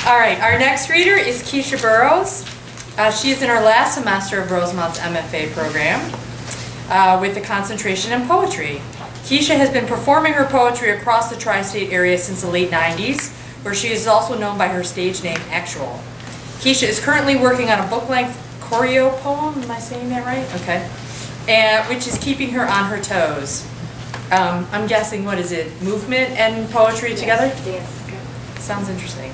All right, our next reader is Kisha Burroughs. She is in her last semester of Rosemont's MFA program with a concentration in poetry. Kisha has been performing her poetry across the tri-state area since the late 90s, where she is also known by her stage name, Actual. Kisha is currently working on a book-length choreo poem, am I saying that right? Okay. Which is keeping her on her toes. I'm guessing, what is it, movement and poetry together? Yes. Sounds interesting.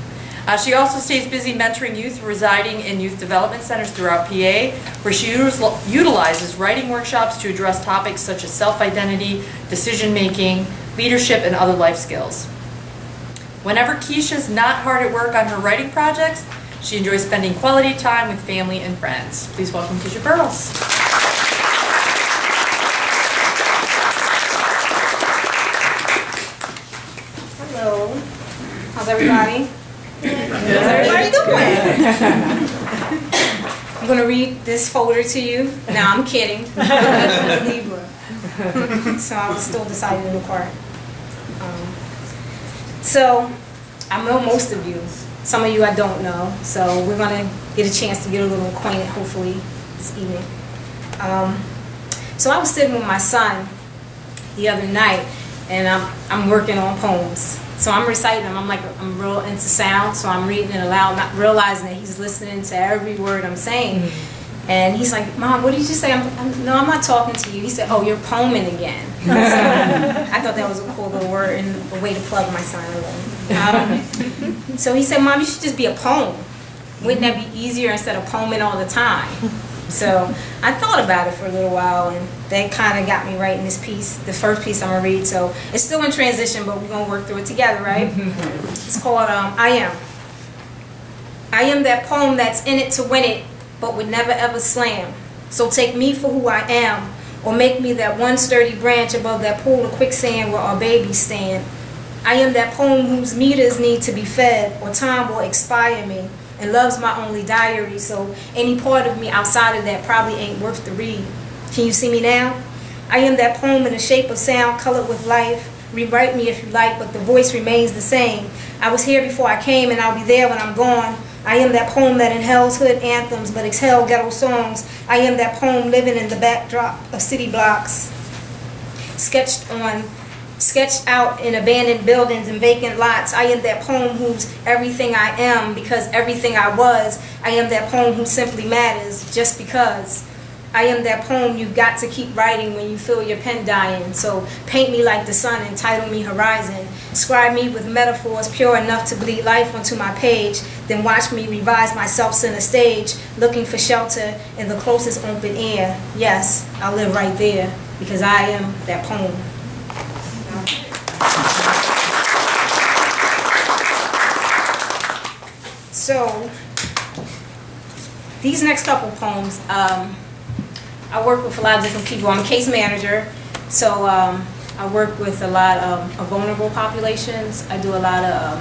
She also stays busy mentoring youth residing in youth development centers throughout PA, where she utilizes writing workshops to address topics such as self-identity, decision-making, leadership, and other life skills. Whenever Kisha's not hard at work on her writing projects, she enjoys spending quality time with family and friends. Please welcome Kisha Burroughs. Hello. How's everybody? How's everybody doing? I'm going to read this folder to you. No, I'm kidding. Libra. So I was still deciding the part. So I know most of you. Some of you I don't know. So we're going to get a chance to get a little acquainted, hopefully, this evening. So I was sitting with my son the other night, and I'm working on poems. So I'm reciting them. I'm real into sound, so I'm reading it aloud, not realizing that he's listening to every word I'm saying. And he's like, "Mom, what did you say?" No, I'm not talking to you. He said, "Oh, you're poeming again." So I thought that was a cool little word and a way to plug my son in. So he said, "Mom, you should just be a poem. Wouldn't that be easier instead of poeming all the time?" So I thought about it for a little while, and that kind of got me writing this piece, the first piece I'm going to read. So it's still in transition, but we're going to work through it together, right? It's called I Am. I am that poem that's in it to win it, but would never ever slam. So take me for who I am, or make me that one sturdy branch above that pool of quicksand where our babies stand. I am that poem whose meters need to be fed, or time will expire me. And love's my only diary, so any part of me outside of that probably ain't worth the read. Can you see me now? I am that poem in the shape of sound, colored with life. Rewrite me if you like, but the voice remains the same. I was here before I came, and I'll be there when I'm gone. I am that poem that inhales hood anthems, but exhale ghetto songs. I am that poem living in the backdrop of city blocks, sketched out in abandoned buildings and vacant lots. I am that poem who's everything I am because everything I was. I am that poem who simply matters just because. I am that poem you've got to keep writing when you feel your pen dying. So paint me like the sun and title me Horizon. Scribe me with metaphors pure enough to bleed life onto my page. Then watch me revise myself center stage, looking for shelter in the closest open air. Yes, I'll live right there because I am that poem. So, these next couple poems, I work with a lot of different people. I'm a case manager, so I work with a lot of vulnerable populations. I do a lot of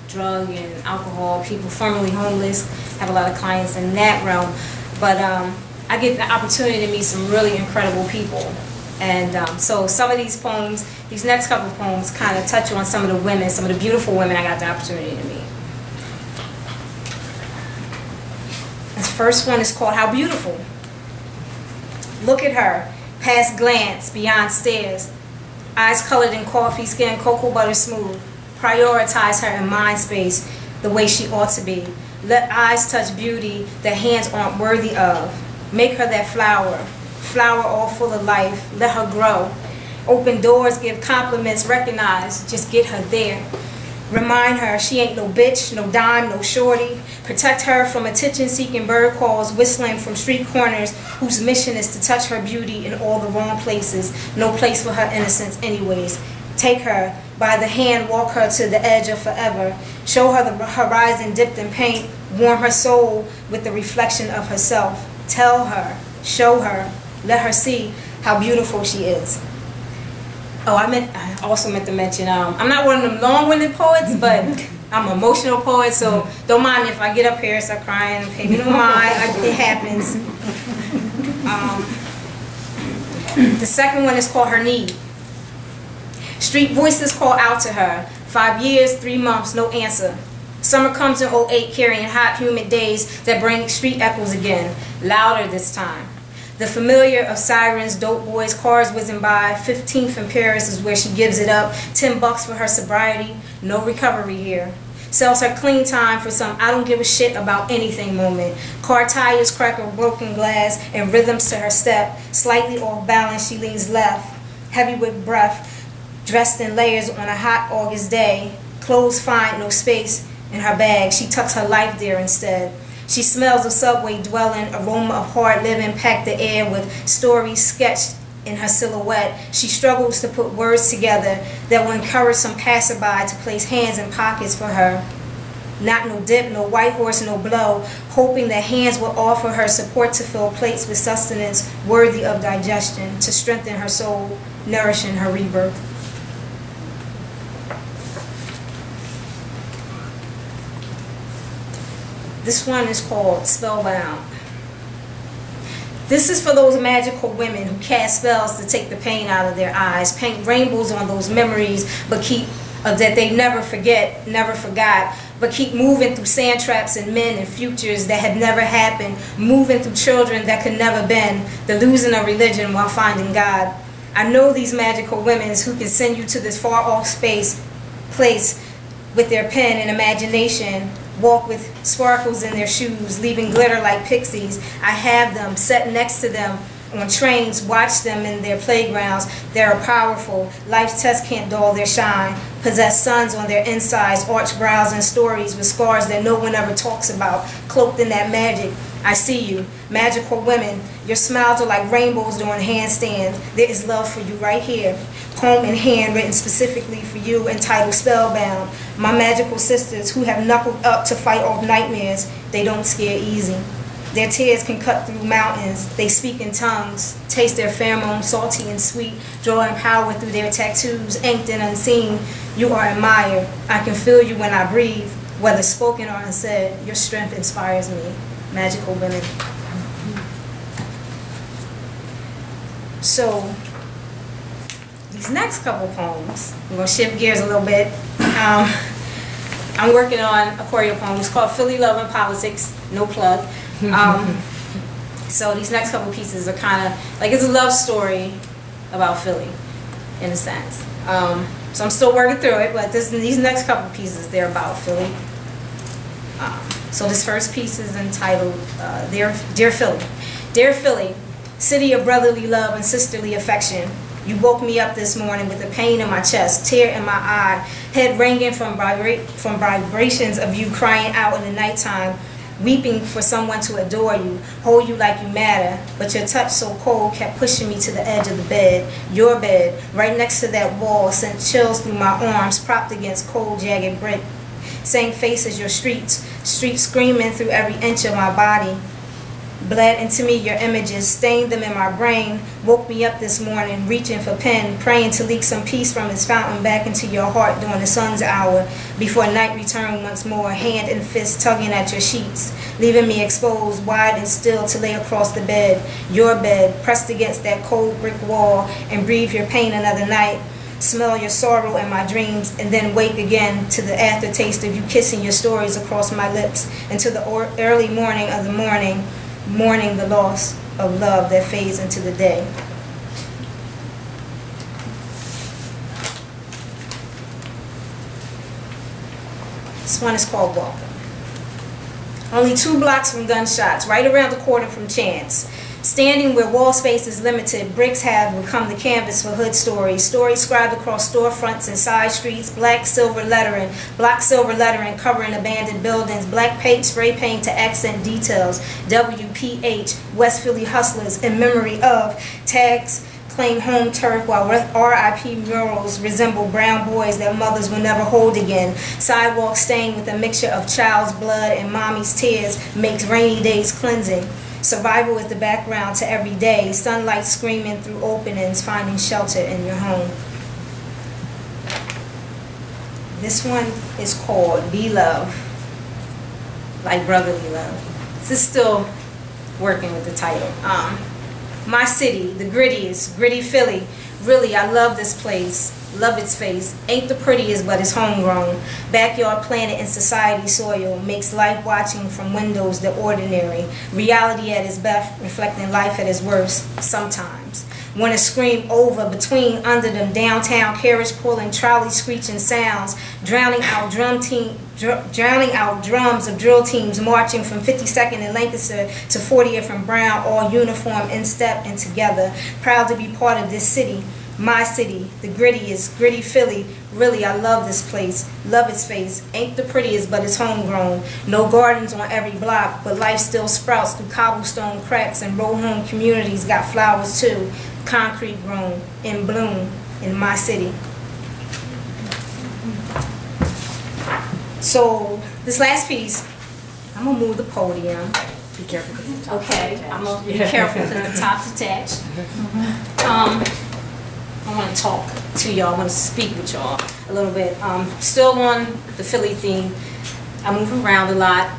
drug and alcohol people, formerly homeless. Have a lot of clients in that realm. But I get the opportunity to meet some really incredible people. And so some of these poems, these next couple of poems kind of touch on some of the women, some of the beautiful women I got the opportunity to meet. This first one is called How Beautiful. Look at her, past glance, beyond stares. Eyes colored in coffee, skin cocoa butter smooth. Prioritize her in mind space the way she ought to be. Let eyes touch beauty that hands aren't worthy of. Make her that flower. Flower all full of life, let her grow. Open doors, give compliments, recognize, just get her there. Remind her she ain't no bitch, no dime, no shorty. Protect her from attention-seeking bird calls whistling from street corners whose mission is to touch her beauty in all the wrong places. No place for her innocence anyways. Take her by the hand, walk her to the edge of forever. Show her the horizon dipped in paint. Warm her soul with the reflection of herself. Tell her, show her, let her see how beautiful she is. Oh, I also meant to mention, I'm not one of them long-winded poets, but I'm an emotional poet, so don't mind if I get up here and start crying. Maybe don't mind, it happens. The second one is called Her Need. Street voices call out to her. 5 years, 3 months, no answer. Summer comes in '08 carrying hot, humid days that bring street echoes again, louder this time. The familiar of sirens, dope boys, cars whizzing by. 15th in Paris is where she gives it up. $10 for her sobriety, no recovery here. Sells her clean time for some I don't give a shit about anything moment. Car tires crack a broken glass and rhythms to her step. Slightly off balance, she leans left, heavy with breath, dressed in layers on a hot August day. Clothes find no space in her bag. She tucks her life there instead. She smells of subway dwelling, aroma of hard living, packed the air with stories sketched in her silhouette. She struggles to put words together that will encourage some passerby to place hands in pockets for her. Not no dip, no white horse, no blow, hoping that hands will offer her support to fill plates with sustenance worthy of digestion, to strengthen her soul, nourishing her rebirth. This one is called Spellbound. This is for those magical women who cast spells to take the pain out of their eyes, paint rainbows on those memories, but keep that they never forget, never forgot, but keep moving through sand traps and men and futures that had never happened, moving through children that could never been, the losing of religion while finding God. I know these magical women who can send you to this far off place with their pen and imagination, walk with sparkles in their shoes, leaving glitter like pixies. I have them, set next to them on trains, watch them in their playgrounds. They are powerful. Life's test can't dull their shine. Possess suns on their insides, arched brows and stories with scars that no one ever talks about, cloaked in that magic. I see you, magical women. Your smiles are like rainbows doing handstands. There is love for you right here. Poem in hand written specifically for you, entitled Spellbound. My magical sisters who have knuckled up to fight off nightmares, they don't scare easy. Their tears can cut through mountains. They speak in tongues, taste their pheromones salty and sweet, drawing power through their tattoos, inked and unseen. You are admired. I can feel you when I breathe, whether spoken or unsaid. Your strength inspires me. Magical women. So, these next couple poems, I'm going to shift gears a little bit. I'm working on a choreo poem. It's called Philly Love and Politics, no plug. So these next couple pieces are kind of, like, it's a love story about Philly, in a sense. So I'm still working through it, but these next couple pieces, they're about Philly. So this first piece is entitled Dear Philly. Dear Philly, city of brotherly love and sisterly affection. You woke me up this morning with a pain in my chest, tear in my eye, head ringing from vibrations of you crying out in the nighttime, weeping for someone to adore you, hold you like you matter, but your touch so cold kept pushing me to the edge of the bed, your bed, right next to that wall, sent chills through my arms, propped against cold, jagged brick. Same face as your streets screaming through every inch of my body. Bled into me your images, stained them in my brain, woke me up this morning, reaching for pen, praying to leak some peace from its fountain back into your heart during the sun's hour, before night returned once more, hand and fist tugging at your sheets, leaving me exposed, wide and still to lay across the bed, your bed, pressed against that cold brick wall, and breathe your pain another night, smell your sorrow in my dreams, and then wake again to the aftertaste of you kissing your stories across my lips, into the early morning of the morning, mourning the loss of love that fades into the day. This one is called Welcome. Only 2 blocks from gunshots, right around the corner from Chance. Standing where wall space is limited, bricks have become the canvas for hood stories. Stories scribed across storefronts and side streets, black silver lettering covering abandoned buildings, black paint, spray paint to accent details, WPH, West Philly hustlers, in memory of tags claim home turf, while RIP murals resemble brown boys that mothers will never hold again. Sidewalks stained with a mixture of child's blood and mommy's tears makes rainy days cleansing. Survival is the background to every day, sunlight screaming through openings, finding shelter in your home. This one is called Be Love, like brotherly love. This is still working with the title. My city, the grittiest, gritty Philly. Really, I love this place. love its face, ain't the prettiest but it's homegrown. Backyard planet and society soil makes life watching from windows the ordinary. Reality at its best, reflecting life at its worst, sometimes. Wanna scream over, between, under them downtown carriage pulling, trolley screeching sounds, drowning out drums of drill teams marching from 52nd in Lancaster to 40th and Brown, all uniform, in step and together. Proud to be part of this city, my city, the grittiest, gritty Philly. Really, I love this place, love its face. Ain't the prettiest, but it's homegrown. No gardens on every block, but life still sprouts through cobblestone cracks, and row home communities got flowers too. Concrete grown, in bloom, in my city. So, this last piece, I'm gonna move the podium. Be careful. Okay, I'm gonna be careful because the top's attached. I want to talk to y'all. I want to speak with y'all a little bit. Still on the Philly theme. I move around a lot,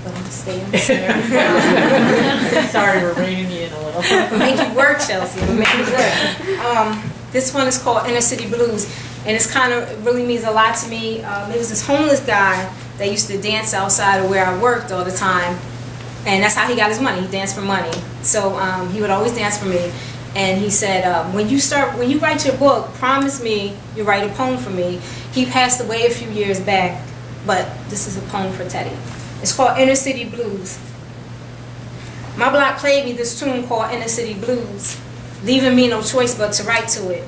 but I'm stay in the center. Sorry, we're reining you in a little. Make it work, Chelsea. Make it work. This one is called Inner City Blues, and it's kind of, it really means a lot to me. There was this homeless guy that used to dance outside of where I worked all the time, and that's how he got his money. He danced for money. So he would always dance for me. And he said, when you write your book, promise me you'll write a poem for me. He passed away a few years back, but this is a poem for Teddy. It's called Inner City Blues. My block played me this tune called Inner City Blues, leaving me no choice but to write to it.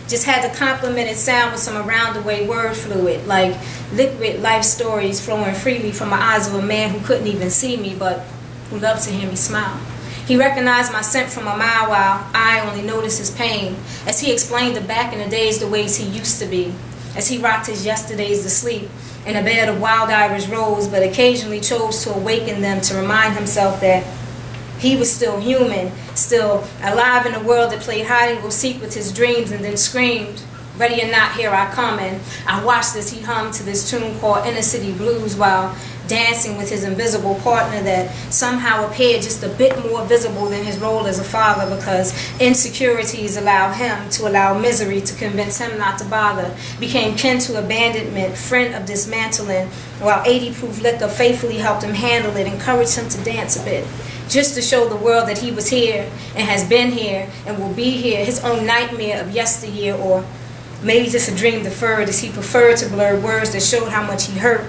Just had to complement its sound with some around-the-way word fluid, like liquid life stories flowing freely from the eyes of a man who couldn't even see me, but who loved to hear me smile. He recognized my scent from a mile while I only noticed his pain, as he explained the back in the days the ways he used to be, as he rocked his yesterdays to sleep in a bed of wild Irish rose, but occasionally chose to awaken them to remind himself that he was still human, still alive in a world that played hide and go seek with his dreams and then screamed, "Ready or not, here I come." And I watched as he hummed to this tune called Inner City Blues while dancing with his invisible partner that somehow appeared just a bit more visible than his role as a father, because insecurities allowed him to allow misery to convince him not to bother. Became kin to abandonment, friend of dismantling, while 80 proof liquor faithfully helped him handle it, encouraged him to dance a bit, just to show the world that he was here and has been here and will be here, his own nightmare of yesteryear, or maybe just a dream deferred, as he preferred to blur words that showed how much he hurt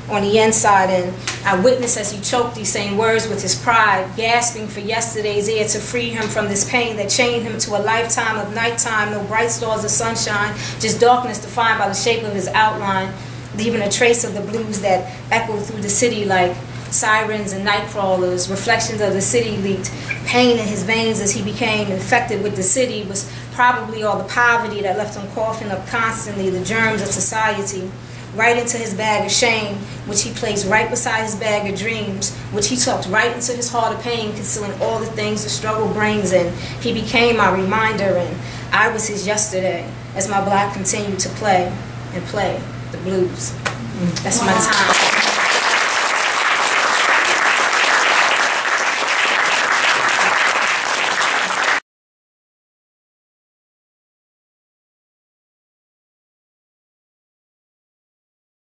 on the inside. And I witnessed as he choked these same words with his pride, gasping for yesterday's air to free him from this pain that chained him to a lifetime of nighttime, no bright stars or sunshine, just darkness defined by the shape of his outline, leaving a trace of the blues that echoed through the city like sirens and night crawlers. Reflections of the city leaked pain in his veins as he became infected with the city. Was probably all the poverty that left him coughing up constantly the germs of society, right into his bag of shame, which he placed right beside his bag of dreams, which he tucked right into his heart of pain, concealing all the things the struggle brings. And he became my reminder, and I was his yesterday, as my block continued to play and play the blues. That's my time.